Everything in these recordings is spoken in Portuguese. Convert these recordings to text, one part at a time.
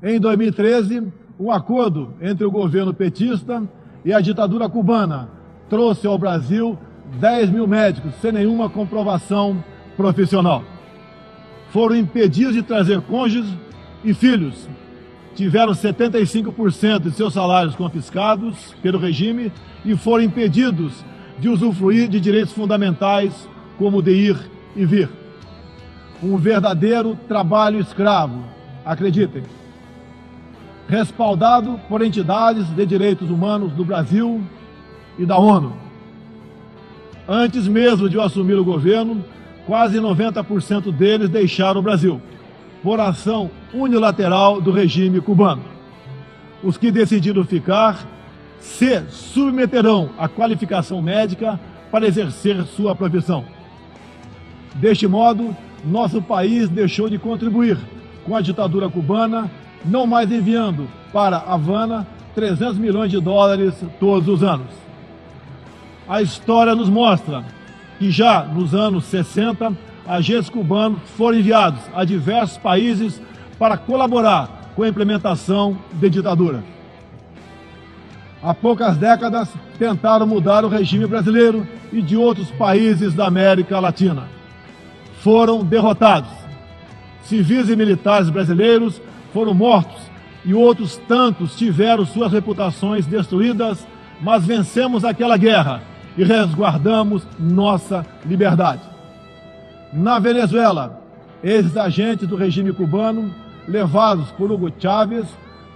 Em 2013, um acordo entre o governo petista e a ditadura cubana trouxe ao Brasil 10 mil médicos sem nenhuma comprovação profissional. Foram impedidos de trazer cônjuges e filhos. Tiveram 75% de seus salários confiscados pelo regime e foram impedidos de usufruir de direitos fundamentais como de ir e vir. Um verdadeiro trabalho escravo, acreditem. Respaldado por entidades de direitos humanos do Brasil e da ONU. Antes mesmo de eu assumir o governo, quase 90% deles deixaram o Brasil, por ação unilateral do regime cubano. Os que decidiram ficar se submeterão à qualificação médica para exercer sua profissão. Deste modo, nosso país deixou de contribuir com a ditadura cubana, não mais enviando para Havana 300 milhões de dólares todos os anos. A história nos mostra que já nos anos 60, agentes cubanos foram enviados a diversos países para colaborar com a implementação de ditadura. Há poucas décadas, tentaram mudar o regime brasileiro e de outros países da América Latina. Foram derrotados. Civis e militares brasileiros foram mortos e outros tantos tiveram suas reputações destruídas, mas vencemos aquela guerra e resguardamos nossa liberdade. Na Venezuela, esses agentes do regime cubano, levados por Hugo Chávez,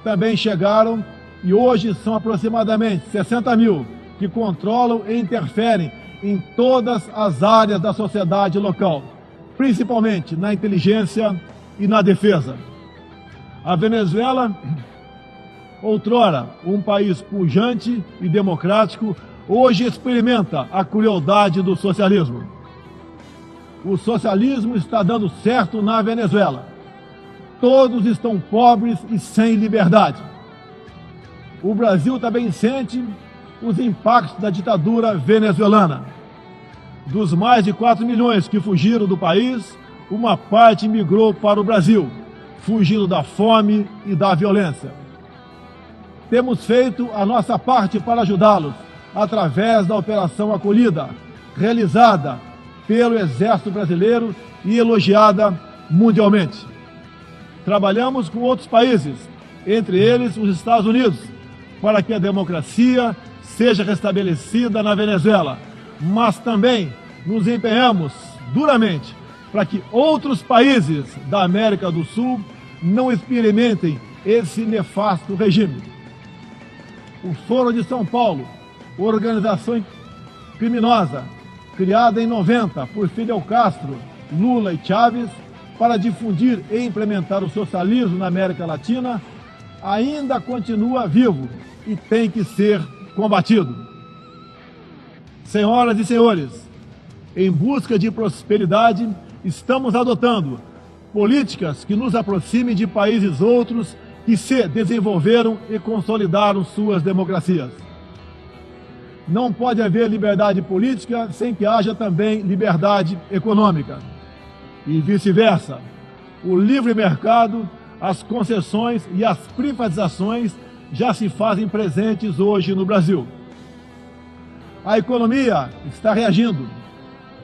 também chegaram e hoje são aproximadamente 60 mil que controlam e interferem em todas as áreas da sociedade local, principalmente na inteligência e na defesa. A Venezuela, outrora um país pujante e democrático, hoje experimenta a crueldade do socialismo. O socialismo está dando certo na Venezuela. Todos estão pobres e sem liberdade. O Brasil também sente os impactos da ditadura venezuelana. Dos mais de 4 milhões que fugiram do país, uma parte migrou para o Brasil, fugindo da fome e da violência. Temos feito a nossa parte para ajudá-los, através da Operação Acolhida, realizada pelo Exército Brasileiro e elogiada mundialmente. Trabalhamos com outros países, entre eles os Estados Unidos, para que a democracia seja restabelecida na Venezuela, mas também nos empenhamos duramente para que outros países da América do Sul não experimentem esse nefasto regime. O Foro de São Paulo, organização criminosa, criada em 90 por Fidel Castro, Lula e Chávez, para difundir e implementar o socialismo na América Latina, ainda continua vivo e tem que ser combatido. Senhoras e senhores, em busca de prosperidade, estamos adotando políticas que nos aproximem de países outros que se desenvolveram e consolidaram suas democracias. Não pode haver liberdade política sem que haja também liberdade econômica. E vice-versa. O livre mercado, as concessões e as privatizações já se fazem presentes hoje no Brasil. A economia está reagindo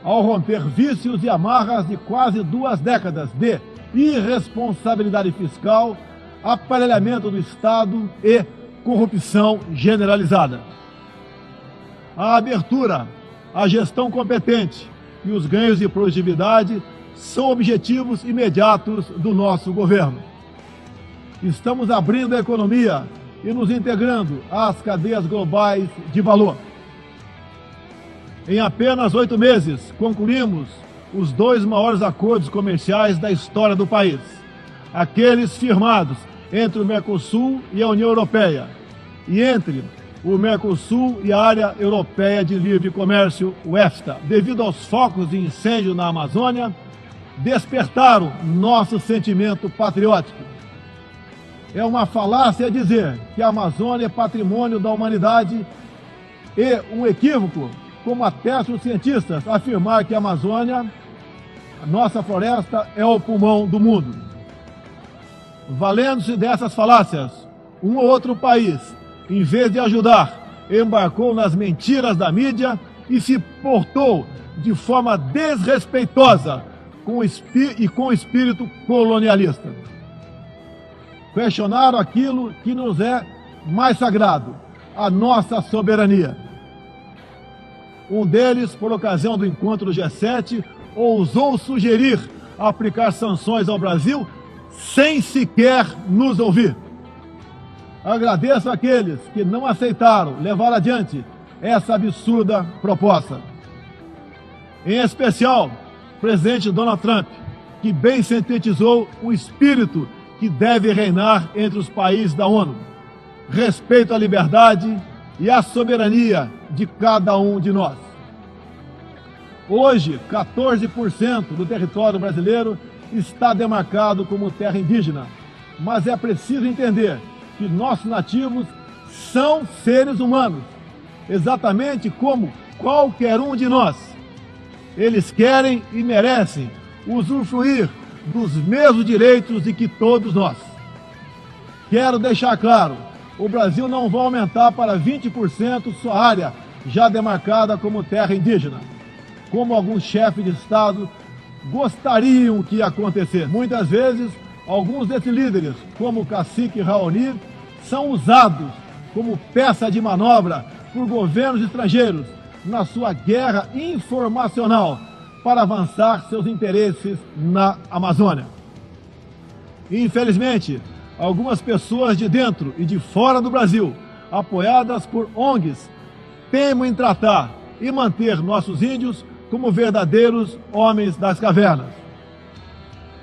ao romper vícios e amarras de quase 2 décadas de irresponsabilidade fiscal, aparelhamento do Estado e corrupção generalizada. A abertura, a gestão competente e os ganhos de produtividade são objetivos imediatos do nosso governo. Estamos abrindo a economia e nos integrando às cadeias globais de valor. Em apenas 8 meses, concluímos os 2 maiores acordos comerciais da história do país, aqueles firmados entre o Mercosul e a União Europeia, e entre o Mercosul e a Área Europeia de Livre Comércio, o EFTA. Devido aos focos de incêndio na Amazônia, despertaram nosso sentimento patriótico. É uma falácia dizer que a Amazônia é patrimônio da humanidade e um equívoco, como atestam os cientistas, afirmar que a Amazônia, a nossa floresta, é o pulmão do mundo. valendo-se dessas falácias, um ou outro país, em vez de ajudar, embarcou nas mentiras da mídia e se portou de forma desrespeitosa com o espírito colonialista. Questionaram aquilo que nos é mais sagrado, a nossa soberania. Um deles, por ocasião do encontro do G7, ousou sugerir aplicar sanções ao Brasil sem sequer nos ouvir. Agradeço àqueles que não aceitaram levar adiante essa absurda proposta. Em especial, o presidente Donald Trump, que bem sintetizou o espírito que deve reinar entre os países da ONU: respeito à liberdade e à soberania de cada um de nós. Hoje, 14% do território brasileiro está demarcado como terra indígena, mas é preciso entender que nossos nativos são seres humanos, exatamente como qualquer um de nós. Eles querem e merecem usufruir dos mesmos direitos de que todos nós. Quero deixar claro, o Brasil não vai aumentar para 20% sua área já demarcada como terra indígena, como alguns chefes de Estado gostariam que acontecesse. Muitas vezes, alguns desses líderes, como o cacique Raoni, são usados como peça de manobra por governos estrangeiros na sua guerra informacional para avançar seus interesses na Amazônia. Infelizmente, algumas pessoas de dentro e de fora do Brasil, apoiadas por ONGs, teimam em tratar e manter nossos índios como verdadeiros homens das cavernas.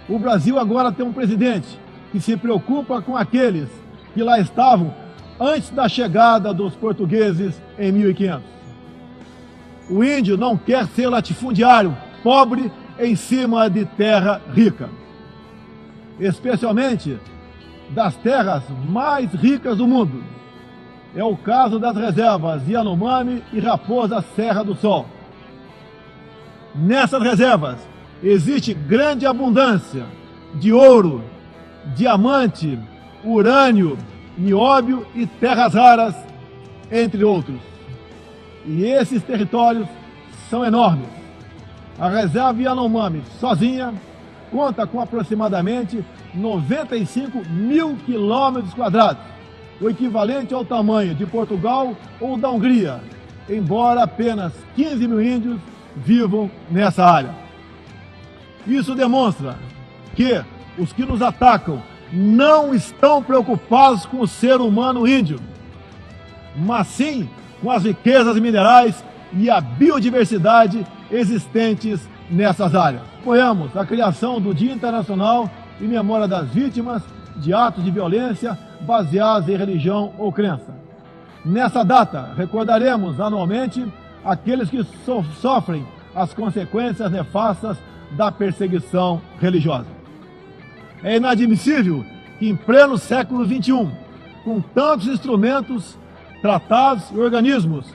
O Brasil agora tem um presidente que se preocupa com aqueles que lá estavam antes da chegada dos portugueses em 1500. O índio não quer ser latifundiário, pobre em cima de terra rica, especialmente das terras mais ricas do mundo. É o caso das reservas Yanomami e Raposa Serra do Sol. Nessas reservas existe grande abundância de ouro, diamante, urânio, nióbio e terras raras, entre outros. E esses territórios são enormes. A reserva Yanomami, sozinha, conta com aproximadamente 95 mil quilômetros quadrados, o equivalente ao tamanho de Portugal ou da Hungria, embora apenas 15 mil índios vivam nessa área. Isso demonstra que os que nos atacam não estão preocupados com o ser humano índio, mas sim com as riquezas minerais e a biodiversidade existentes nessas áreas. Apoiamos a criação do Dia Internacional em memória das vítimas de atos de violência baseados em religião ou crença. Nessa data, recordaremos anualmente aqueles que sofrem as consequências nefastas da perseguição religiosa. É inadmissível que, em pleno século XXI, com tantos instrumentos, tratados e organismos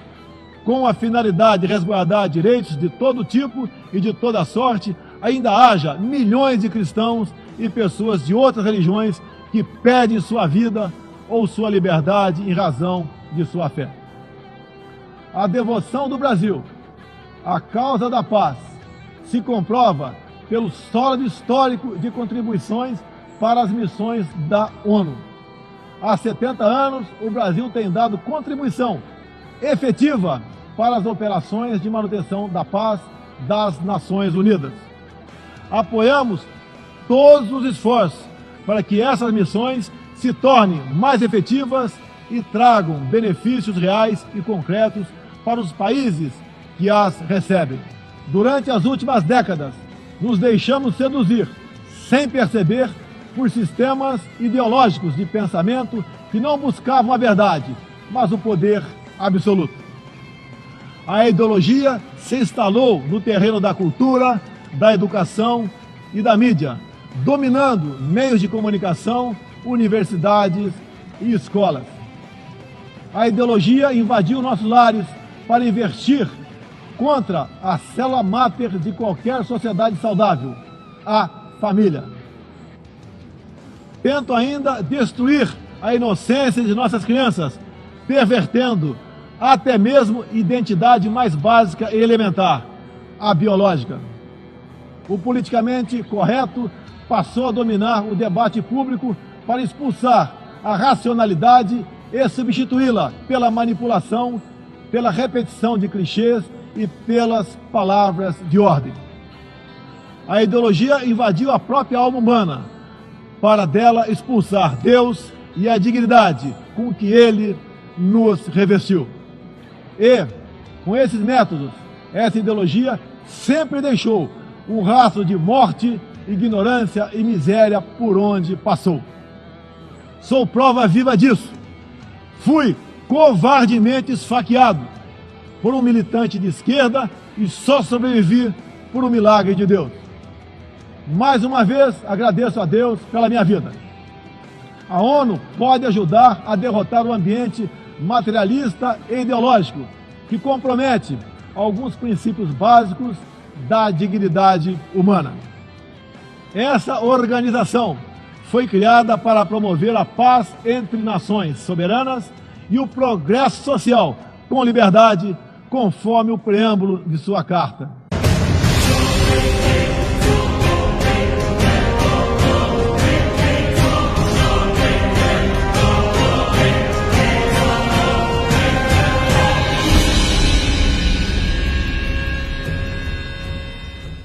com a finalidade de resguardar direitos de todo tipo e de toda sorte, ainda haja milhões de cristãos e pessoas de outras religiões que perdem sua vida ou sua liberdade em razão de sua fé. A devoção do Brasil à causa da paz se comprova pelo sólido histórico de contribuições para as missões da ONU. Há 70 anos, o Brasil tem dado contribuição efetiva para as operações de manutenção da paz das Nações Unidas. Apoiamos todos os esforços para que essas missões se tornem mais efetivas e tragam benefícios reais e concretos para os países que as recebem. Durante as últimas décadas, nos deixamos seduzir, sem perceber, por sistemas ideológicos de pensamento que não buscavam a verdade, mas o poder absoluto. A ideologia se instalou no terreno da cultura, da educação e da mídia, dominando meios de comunicação, universidades e escolas. A ideologia invadiu nossos lares para investir contra a célula máter de qualquer sociedade saudável, a família. tentam ainda destruir a inocência de nossas crianças, pervertendo até mesmo identidade mais básica e elementar, a biológica. O politicamente correto passou a dominar o debate público para expulsar a racionalidade e substituí-la pela manipulação, pela repetição de clichês e pelas palavras de ordem. A ideologia invadiu a própria alma humana para dela expulsar Deus e a dignidade com que Ele nos revestiu. E, com esses métodos, essa ideologia sempre deixou um rastro de morte, ignorância e miséria por onde passou. Sou prova viva disso. Fui covardemente esfaqueado por um militante de esquerda e só sobrevivi por um milagre de Deus. Mais uma vez, agradeço a Deus pela minha vida. A ONU pode ajudar a derrotar o ambiente materialista e ideológico que compromete alguns princípios básicos da dignidade humana. Essa organização foi criada para promover a paz entre nações soberanas e o progresso social com liberdade, conforme o preâmbulo de sua carta.